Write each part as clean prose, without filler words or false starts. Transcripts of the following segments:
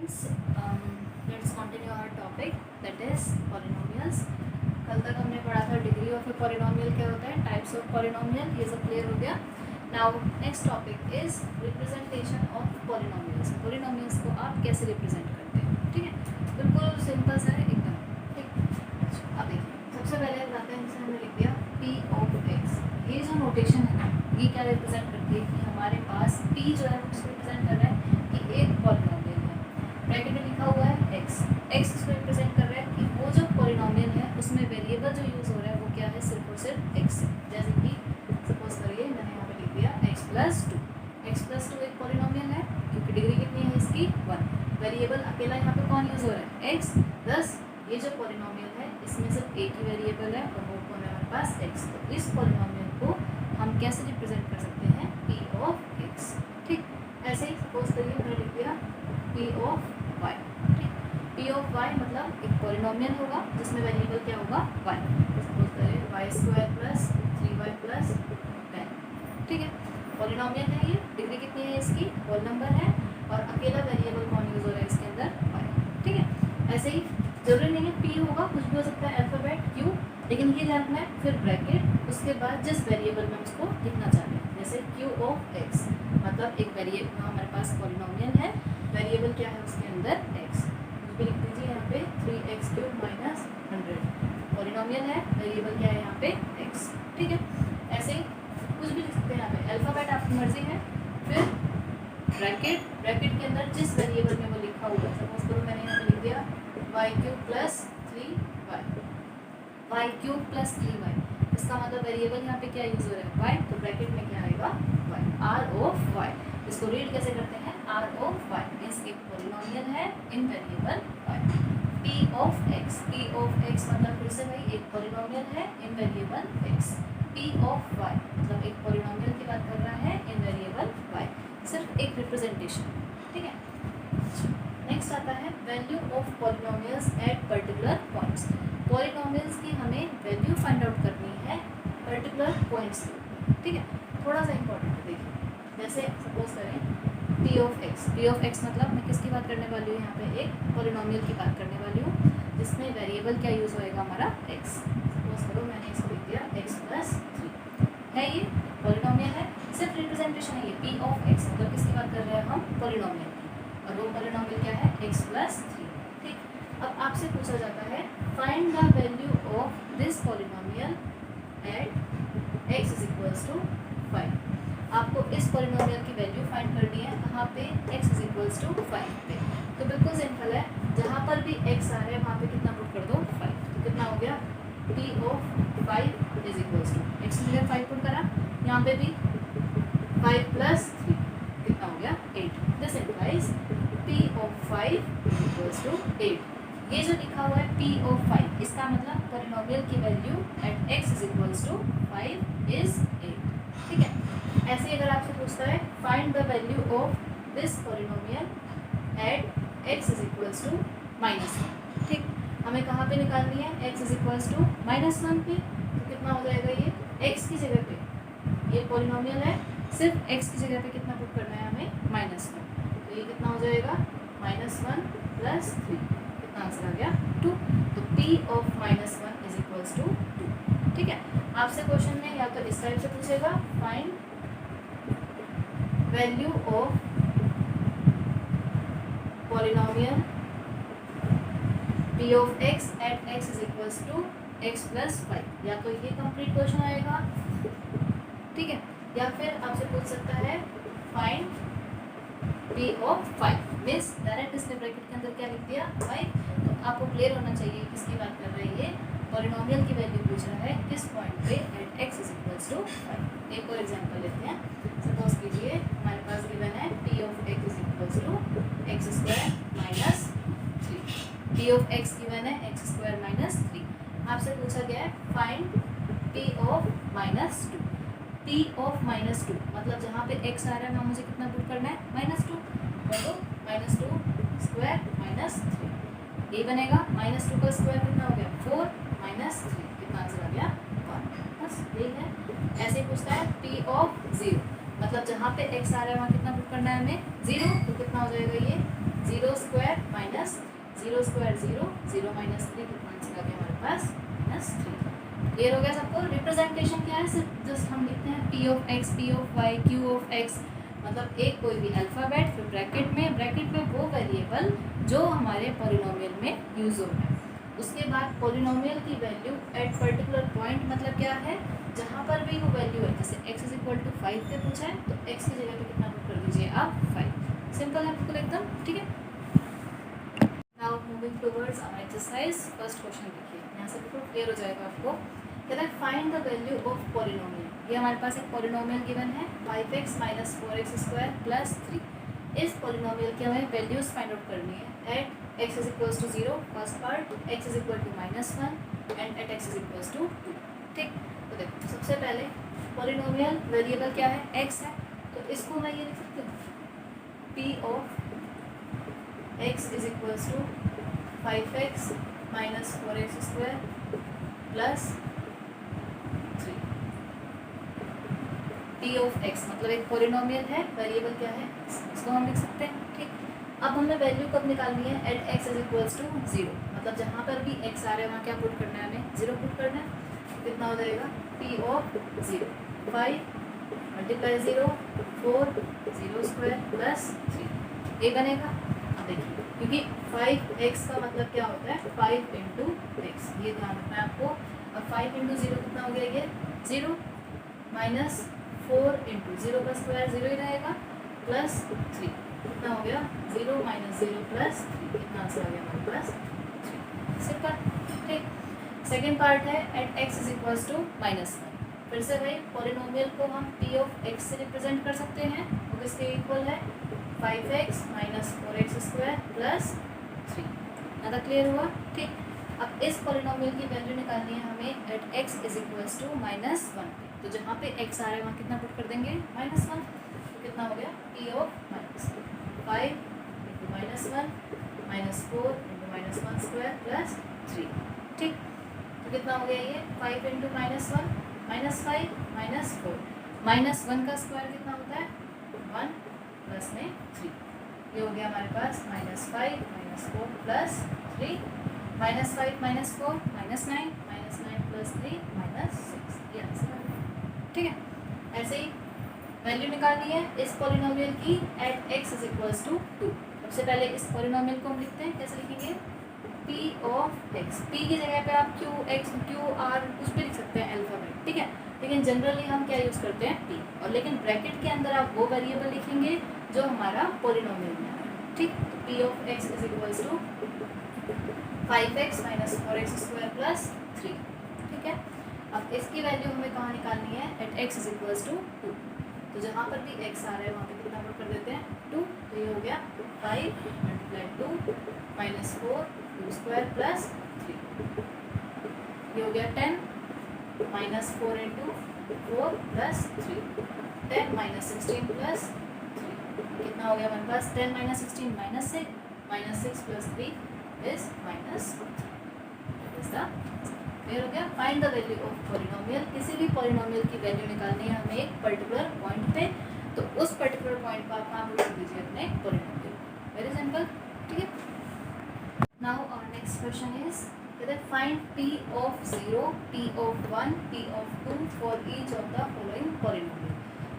students, let's continue our topic, that is polynomials. कल तक हमने पढ़ा था डिग्री ऑफ ए पॉलिनोमियल क्या होता है, टाइप्स ऑफ पॉलिनोमियल, ये सब क्लियर हो गया. Now next topic is representation of polynomials. Polynomials को आप कैसे रिप्रेजेंट करते हैं, ठीक है, बिल्कुल सिंपल सा है एकदम. ठीक, अब देखिए सबसे पहले बताते हैं, जैसे हमने लिख दिया p ऑफ x. ये जो नोटेशन है ना, ये क्या रिप्रेजेंट करती है कि हमारे पास p जो है उसको रिप्रेजेंट कर रहा है कि एक पॉलिनोमियल है. ब्रैकेट में लिखा हुआ है x. x इसको रिप्रेजेंट कर रहा है कि वो जो पॉलिनोमियल है उसमें वेरिएबल जो यूज़ हो रहा है वो क्या है, सिर्फ और सिर्फ x है. जैसे कि सपोज करिए मैंने यहाँ पे लिख दिया x प्लस टू. एक पॉलिनोमियल है क्योंकि डिग्री कितनी है इसकी 1. वेरिएबल अकेला यहाँ पे कौन यूज़ हो रहा है, x. दस ये जो पॉलिनोमियल है इसमें सिर्फ एक ही वेरिएबल है और वो कौन है हमारे पास, x. तो इस पॉलिनोमियल को हम कैसे रिप्रेजेंट कर सकते हैं, p ऑफ x. ठीक, ऐसे ही सपोज करिए मैंने लिख दिया p ऑफ y. ठीक, p ऑफ y मतलब एक पॉलिनोमियल होगा जिसमें वेरिएबल क्या होगा, y. सपोज करिए Y square plus 3y plus 10. ठीक है, पॉलिनोमियल है ये, डिग्री कितनी है इसकी, होल नंबर है और अकेला वेरिएबल कौन यूज़ हो रहा है इसके अंदर, y. ठीक है, ऐसे ही जरूरी नहीं है p होगा, कुछ भी हो सकता है, अल्फ़ाबेट q, लेकिन ये ध्यान रखना है. फिर ब्रैकेट, उसके बाद जिस वेरिएबल में उसको लिखना चाहते हैं, जैसे q ऑफ x मतलब एक वेरिएबल हमारे पास पॉलिनोमियल है, वेरिएबल क्या है उसके अंदर, x. भी लिख दीजिए यहाँ पे 3x³ माइनस 100. पॉलिनोमियल है, वेरिएबल क्या है यहाँ पे, x. ठीक है, ऐसे ही कुछ भी लिख सकते हैं यहाँ पे, अल्फ़ाबेट आपकी मर्जी है. फिर ब्रैकेट के अंदर जिस वेरिएबल में वो लिखा हुआ है, सपोज करो मैंने यहाँ पे लिख दिया y³ plus 3y. y³ plus 3y, इसका मतलब वेरिएबल यहाँ पे क्या यूज हो रहा है, y. तो ब्रैकेट में क्या आएगा, y. r of y. इसको रीड कैसे करते हैं, r ऑफ y मीन्स एक पॉलिनोमियल है in variable y. p of x. मतलब फिर से भाई एक पॉलिनोमियल है in variable x. p of y मतलब एक पॉलिनोमियल की बात कर रहा है इन वेरिएबल y. सिर्फ एक रिप्रेजेंटेशन. ठीक है, नेक्स्ट आता है value of polynomials at particular points. Polynomials की हमें वैल्यू फाइंड आउट करनी है पर्टिकुलर पॉइंट्स पे. ठीक है, थोड़ा सा इंपॉर्टेंट है. देखिए जैसे सपोज करें p ऑफ x मतलब मैं किसकी बात करने वाली हूँ, यहाँ पे एक पॉलिनोमियल की बात करने वाली हूँ जिसमें वेरिएबल क्या यूज़ होएगा हमारा, x. सपोज करो मैंने इसको लिख दिया x प्लस 3 है, ये पॉलिनोमियल है, सिर्फ रिप्रेजेंटेशन है ये. p ऑफ x मतलब किसकी बात कर रहे हैं हम, पॉलिनोमियल की, और वो पॉलिनोमियल क्या है, x प्लस 3. ठीक, अब आपसे पूछा जाता है find the value of this polynomial at x is equals to 5. आपको इस पॉलिनोमियल की वैल्यू फाइंड करनी है कहाँ पे, x इज इक्वल्स टू 5 पे. तो बिल्कुल सिंपल है, जहाँ पर भी x आ रहा है वहाँ पे कितना पुट कर दो, 5. तो कितना हो गया, p of 5 is equals to, x की जगह 5 पुट करा, यहाँ पे भी 5 प्लस 3 कितना हो गया, 8. This implies p of 5 is equals to 8. ये जो लिखा हुआ है p ऑफ 5, इसका मतलब पॉलिनोमियल की value at x is equals to 5 is 8. ठीक है, ऐसे अगर आपसे पूछता है find the value of this polynomial at x is equals to -1. ठीक, हमें कहाँ पे निकालनी है, x इज इक्वल्स टू -1 पे. तो कितना हो जाएगा ये, x की जगह पे ये पॉलिनोमियल है, सिर्फ x की जगह पे कितना पुट करना है हमें, -1. तो ये कितना हो जाएगा, -1 प्लस 3. कितना आंसर आ गया, 2. तो p of -1 is equals to 2. ठीक है, आपसे क्वेश्चन में या तो इस टाइप से पूछेगा find value of polynomial p of x at x is equals to x plus 5, या तो ये कंप्लीट क्वेश्चन आएगा. ठीक है, या फिर आपसे पूछ सकता है find p of 5 means direct इसने ब्रैकेट के अंदर क्या लिख दिया, 5. तो आपको क्लियर होना चाहिए किसकी बात कर रहा है, ये पॉलिनोमियल की वैल्यू पूछ रहा है किस पॉइंट पे at x is equals to 5. एक और एग्जांपल लेते हैं. सपोज कीजिए हमारे पास गिवन है p of x is equals to x² minus 3. p of x given है x² माइनस 3. आपसे पूछा गया है find p of -2. p of -2 मतलब जहाँ पे x आ रहा है वहाँ मुझे कितना पुट करना है, -2. तो -2 स्क्वायर माइनस 3 ये बनेगा. -2 का स्क्वायर कितना हो गया, 4 माइनस 3. कितना आंसर आ गया, 1. बस यही है. ऐसे पूछता है p ऑफ 0. मतलब जहाँ पे x आ रहा है वहाँ कितना पुट करना है हमें 0, तो कितना हो जाएगा ये 0 स्क्वायर माइनस 0 स्क्वायर 0, 0 माइनस 3, कितना आंसर आ गया हमारे पास -3। क्लियर हो गया सबको। रिप्रेजेंटेशन क्या है, सिर्फ जस्ट हम लिखते हैं p of x, p of y, q of x, मतलब एक कोई भी अल्फ़ाबेट, फिर ब्रैकेट में वो वेरिएबल जो हमारे पॉलिनोमियल में यूज़ हो रहा है। उसके बाद पॉलिनोमियल की वैल्यू एट पर्टिकुलर पॉइंट, मतलब क्या है, जहाँ पर भी वो वैल्यू है, जैसे x इज इक्वल टू 5 पे पूछा है तो x की जगह पे कितना पुट कर दीजिए आप 5। सिंपल है बिल्कुल एकदम, ठीक है। Now moving towards our exercise, first question देखिए, यहाँ से बिल्कुल क्लियर हो जाएगा आपको। कहता है find the value of polynomial. ये हमारे पास एक पॉलिनोमियल गिवन है 5x minus 4x square plus 3। इस पॉलिनोमियल की हमें वैल्यूज फाइंड आउट करनी है at x is equal to 0 first part, x is equal to -1 and at x is equal to 2। ठीक, तो देखो सबसे पहले पॉलिनोमियल वेरिएबल क्या है, x है, तो इसको मैं ये लिख सकती हूँ p of x is equal to 5x minus 4x square plus 3। p of x मतलब एक पॉलिनोमियल है, वेरिएबल क्या है, इसको हम लिख सकते हैं। ठीक, अब हमें वैल्यू कब निकालनी है, at x is equals to 0, मतलब जहाँ पर भी x आ रहा है वहाँ क्या पुट करना है, हमें 0 पुट करना है। तो कितना हो जाएगा p of 0, 5 multiply 0, 4, 0 square plus 3, ये बनेगा। अब देखिए क्योंकि 5x का मतलब क्या होता है 5 इंटू एक्स, ये ध्यान रखना है आपको। अब 5 इंटू 0 कितना हो गया, ये 0 माइनस 4 इंटू 0 का स्क्वायर 0 ही रहेगा प्लस 3, कितना हो गया 0 माइनस 0 प्लस 3, कितना आंसर आ गया हमारे पास 3। सिंपल। ठीक, सेकेंड पार्ट है at x is equal to -1। फिर से भाई पॉलिनोमियल को हम p ऑफ x से रिप्रेजेंट कर सकते हैं, वो किसके इक्वल है 5x minus 4x square plus 3। ज़्यादा क्लियर हुआ। ठीक, अब इस पॉलिनोमियल की वैल्यू निकालनी है हमें at x is equal to -1। तो जहाँ पे x आ रहा है वहाँ कितना पुट कर देंगे -1, तो कितना हो गया p of -5 into -1 minus 4 into -1 square plus 3। ठीक, तो कितना हो गया ये 5 इंटू -1 -5 -4, -1 का स्क्वायर कितना होता है 1 प्लस में 3, ये हो गया हमारे पास -5 -4 प्लस 3, -5 -4 -9 -9 प्लस 3 -6, ये आंसर है। ठीक है, ऐसे ही वैल्यू निकालनी है इस पॉलिनोमियल की at x is equals to 2। सबसे पहले इस पॉलिनोमियल को हम लिखते हैं, कैसे लिखेंगे p ऑफ x, p की जगह पे आप q x q r कुछ भी लिख सकते हैं अल्फाबेट, ठीक है, लेकिन जनरली हम क्या यूज़ करते हैं p, और लेकिन ब्रैकेट के अंदर आप वो वेरिएबल लिखेंगे जो हमारा पॉलिनोमियल में है। ठीक, तो p of x is equals to 5x minus 4x square plus 3। ठीक है, अब इसकी वैल्यू हमें कहाँ निकालनी है, at x is equals to 2। तो जहाँ पर भी x आ रहा है वहाँ पे कितना पुट कर देते हैं 2, तो ये हो गया 5 मल्टीप्लाई 2 माइनस 4 2 स्क्वायर प्लस 3, ये हो गया 10 minus 4 into 4 plus 3, 10 minus 16 plus 3, कितना हो गया हमारे पास 10 माइनस 16 -6 प्लस 3 is -1। क्लियर हो गया। Find the value of polynomial, किसी भी पॉलिनोमियल की वैल्यू निकालनी है हमें एक पर्टिकुलर पॉइंट पे, तो उस पर्टिकुलर पॉइंट पर आप कहाँ पुट कर दीजिए अपने पॉलिनोमियल। Very simple. ठीक है, now our next question is find p of 0, p of 1, p of 2 for each of the following polynomial.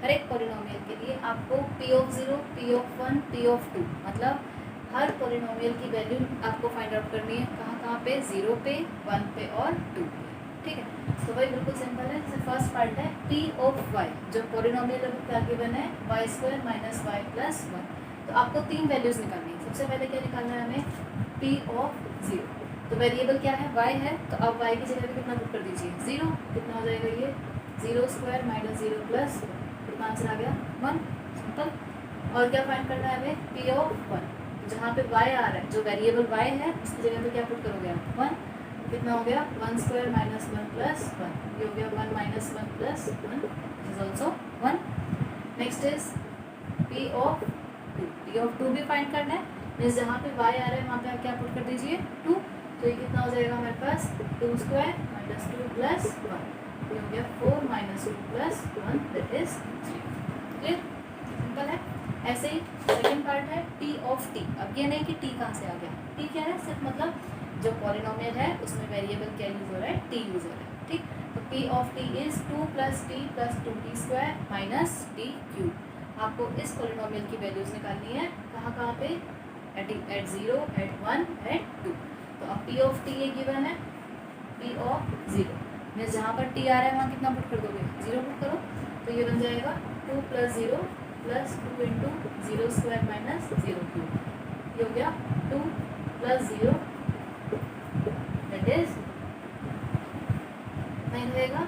हर एक पॉलिनोमियल के लिए आपको p of 0, p of 1, p of 2, मतलब हर पॉलिनोमियल की वैल्यू आपको फाइंड आउट करनी है, कहाँ पे 0 पे 1 पे और 2 पे। ठीक है, तो भाई बिल्कुल सिंपल है। जैसे फर्स्ट पार्ट है p ऑफ y, जो पॉलिनोमियल क्या गिवन है y² माइनस y प्लस 1, तो आपको 3 वैल्यूज निकालनी है। सबसे पहले क्या निकालना है हमें p ऑफ 0, तो वेरिएबल क्या है y है, तो अब y की जगह पे कितना पुट कर दीजिए 0, कितना हो जाएगा ये 0 स्क्वायर माइनस 0 प्लस 1, कितना आंसर आ गया 1। सिंपल। और क्या फाइंड करना है हमें p ऑफ 1, जहाँ पे y आ रहा है, जो वेरिएबल y है उसकी जगह पे क्या पुट करोगे आप 1, कितना हो गया 1 स्क्वायर माइनस 1 प्लस 1, ये हो गया 1 minus 1 plus 1 is also 1। Next is p of 2, p of 2 भी फाइंड करना है, मीन्स जहाँ पे y आ रहा है वहाँ पे आप क्या पुट कर दीजिए 2, तो ये कितना हो जाएगा हमारे पास 2 स्क्वायर माइनस 2 प्लस 1, ये हो गया 4 minus 2 plus 1 that is 3। Clear, simple है। ऐसे ही सेकंड पार्ट है p ऑफ t। अब ये नहीं कि t कहाँ से आ गया, t क्या है, सिर्फ मतलब जो पॉलिनोमियल है उसमें वेरिएबल क्या यूज हो रहा है, t यूज हो रहा है, ठीक। तो p of t is 2 + t + 2t square minus t cube. आपको इस पॉलिनोमियल की वैल्यूज निकालनी है, कहाँ पे, एट 0, एट 1, एट 2। तो अब p ऑफ t ये गिवन है, p ऑफ 0 मीन्स जहाँ पर t आ रहा है वहाँ कितना पुट कर दोगे, 0 पुट करो। तो ये बन जाएगा 2 + 0 + 2 × 0 स्क्वायर माइनस 0 क्यूब। ये हो गया 2 + 0 दैट इज 9 रहेगा।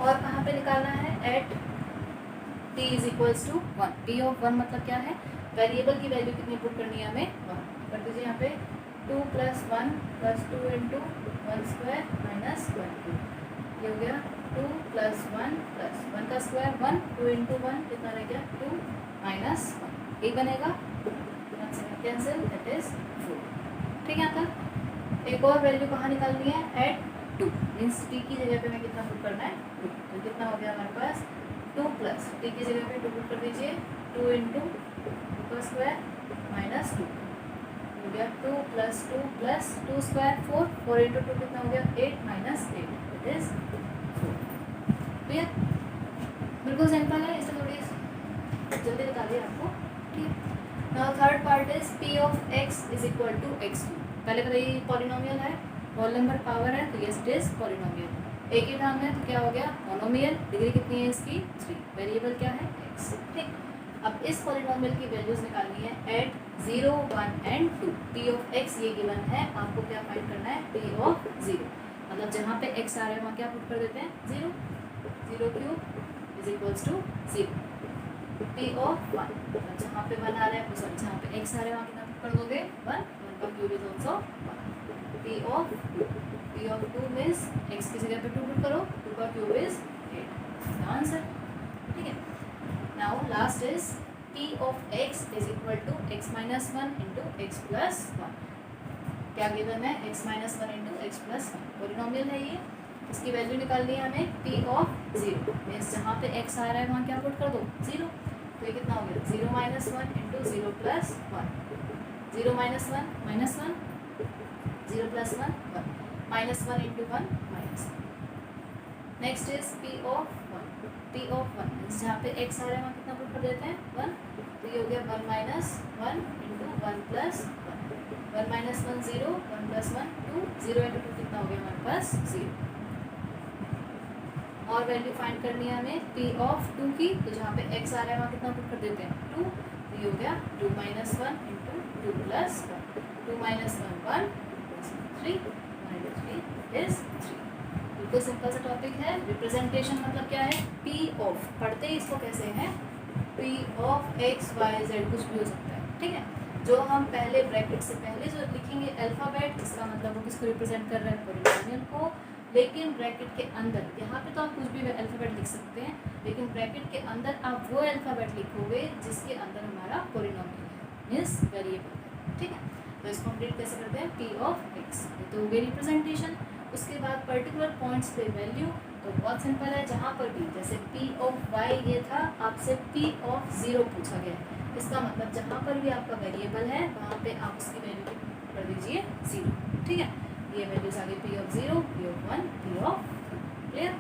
और कहाँ पे निकालना है, एट t = 1। p ऑफ 1 मतलब क्या है, वेरिएबल की वैल्यू कितनी पुट करनी है हमें, 1 कर दीजिए यहाँ पे। 2 + 1 + 2 × 1 स्क्वायर माइनस 1 क्यूब। ये हो गया 2 + 1 + 1 का स्क्वायर 1, 2 × 1 कितना रह गया 2 माइनस 1, एक बनेगा, 1 से कैंसिल दैट इज 4। ठीक है, तक एक और वैल्यू कहाँ निकालनी है, एट 2 मीन्स t की जगह पे मैं कितना पुट करना है 2। तो कितना हो गया हमारे पास 2 + t की जगह पे 2 पुट कर दीजिए, 2 × 2 का स्क्वायर माइनस 2 हो गया 2 + 2 + 2 स्क्वायर 4, 4 × 2 कितना हो गया 8 माइनस 8 इट इज 4। क्लियर, बिल्कुल सिंपल है, इसे थोड़ी जल्दी बता दिया आपको, ठीक। Now third part is p of x = x3। पहले बताइए पॉलिनोमियल है, होल नंबर पावर है, तो यस इट इज पॉलिनोमियल। एक ही टर्म है तो क्या हो गया मोनोमियल। डिग्री कितनी है इसकी 3, वेरिएबल क्या है x, ठीक। अब इस पॉलिनोमियल की वैल्यूज निकालनी है at 0, 1 and 2। p of x ये गिवन है, आपको क्या फाइंड करना है, p ऑफ 0 मतलब जहाँ पे x आ रहा है वहाँ क्या पुट कर देते हैं 0, 0 क्यूब = 0। p ऑफ 1 मतलब जहाँ पे 1 आ रहा है, सॉरी जहाँ पे x आ रहा है वहाँ कितना पुट कर दोगे 1, 1 का cube is also 1। p of 2 means x की जगह पे 2 पुट करो, 2 का क्यूब इज 8, आंसर, ठीक है। Now last is p of x = x - 1 × x + 1। क्या गिवन है, x - 1 × x + 1 पॉलिनोमियल है ये। इसकी वैल्यू निकालनी है हमें p ऑफ 0 मीन्स जहाँ पे x आ रहा है वहाँ क्या पुट कर दो 0। तो ये कितना हो गया 0 - 1 × 0 + 1, 0 - 1 -1 0 + 1 1 -1 × 1 -1। Next is p of 1। p of 1 means जहाँ पे x आ रहा है वहाँ कितना पुट कर देते हैं 1। तो ये हो गया 1 - 1 × 1 + 1 1 - 1 0, 1 + 1 2, 0 × 2 कितना हो गया हमारे पास 0। और वैल्यू फाइंड करनी है हमें p ऑफ 2 की, तो जहाँ पे x आ रहा है वहाँ कितना पुट कर देते हैं 2। तो ये हो गया 2 - 1 × 2 + 1, 2 - 1 1 3, 1 × 3 is 3। बिल्कुल सिंपल सा टॉपिक है। रिप्रेजेंटेशन मतलब क्या है, p ऑफ, पढ़ते ही इसको कैसे हैं, p of x y z कुछ भी हो सकता है, ठीक है। जो हम पहले ब्रैकेट से पहले जो लिखेंगे अल्फ़ाबेट, इसका मतलब वो किसको रिप्रेजेंट कर रहा है, पॉलिनोमियल को। लेकिन ब्रैकेट के अंदर, यहाँ पे तो आप कुछ भी अल्फ़ाबेट लिख सकते हैं, लेकिन ब्रैकेट के अंदर आप वो अल्फ़ाबेट लिखोगे जिसके अंदर हमारा पॉलिनोमियल है, मीन्स वेरिएबल है, ठीक है। तो इसको कंप्लीट कैसे करते हैं, p ऑफ x, तो हो गई रिप्रेजेंटेशन। उसके बाद पर्टिकुलर पॉइंट्स पे वैल्यू, तो बहुत सिंपल है, जहाँ पर भी जैसे p ऑफ y ये था, आपसे p ऑफ 0 पूछा गया है, इसका मतलब जहाँ पर भी आपका वेरिएबल है वहाँ पे आप उसकी वैल्यू कर दीजिए 0, ठीक है। ये वैल्यूज आ गई p of 0, p of 1, p of 2, clear.